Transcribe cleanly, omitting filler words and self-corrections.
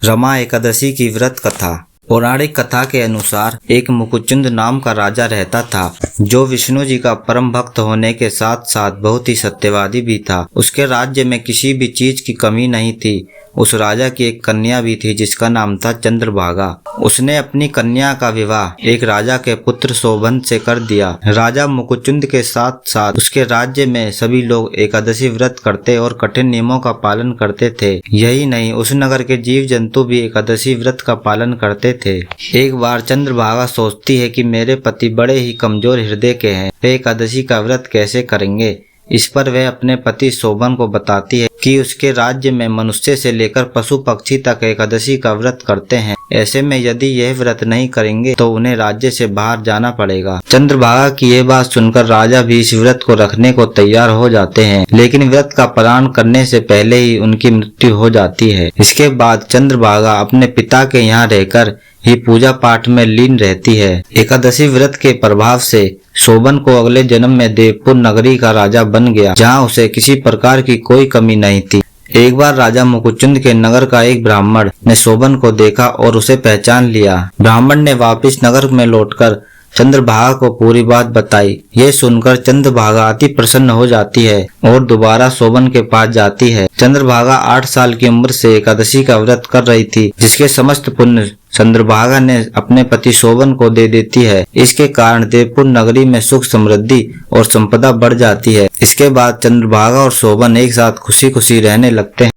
रमा एकादशी की व्रत कथा। पौराणिक कथा के अनुसार एक मुकुचुंद नाम का राजा रहता था, जो विष्णु जी का परम भक्त होने के साथ साथ बहुत ही सत्यवादी भी था। उसके राज्य में किसी भी चीज की कमी नहीं थी। उस राजा की एक कन्या भी थी जिसका नाम था चंद्रभागा। उसने अपनी कन्या का विवाह एक राजा के पुत्र शोभन से कर दिया। राजा मुकुचुंद के साथ साथ उसके राज्य में सभी लोग एकादशी व्रत करते और कठिन नियमों का पालन करते थे। यही नहीं, उस नगर के जीव जंतु भी एकादशी व्रत का पालन करते थे। एक बार चंद्रभागा सोचती है कि मेरे पति बड़े ही कमजोर हृदय के हैं, वे एकादशी का व्रत कैसे करेंगे। इस पर वह अपने पति शोभन को बताती है कि उसके राज्य में मनुष्य से लेकर पशु पक्षी तक एकादशी का व्रत करते हैं। ऐसे में यदि यह व्रत नहीं करेंगे तो उन्हें राज्य से बाहर जाना पड़ेगा। चंद्रभागा की यह बात सुनकर राजा भी इस व्रत को रखने को तैयार हो जाते हैं, लेकिन व्रत का पालन करने से पहले ही उनकी मृत्यु हो जाती है। इसके बाद चंद्रभागा अपने पिता के यहाँ रहकर ही पूजा पाठ में लीन रहती है। एकादशी व्रत के प्रभाव से शोभन को अगले जन्म में देवपुर नगरी का राजा बन गया, जहाँ उसे किसी प्रकार की कोई कमी नहीं थी। एक बार राजा मुकुचुंद के नगर का एक ब्राह्मण ने शोभन को देखा और उसे पहचान लिया। ब्राह्मण ने वापस नगर में लौटकर चंद्रभागा को पूरी बात बताई। यह सुनकर चंद्रभागा अति प्रसन्न हो जाती है और दोबारा शोभन के पास जाती है। चंद्रभागा 8 साल की उम्र से एकादशी का व्रत कर रही थी, जिसके समस्त पुण्य चंद्रभागा ने अपने पति शोभन को दे देती है। इसके कारण देवपुर नगरी में सुख समृद्धि और संपदा बढ़ जाती है। इसके बाद चंद्रभागा और शोभन एक साथ खुशी खुशी रहने लगते हैं।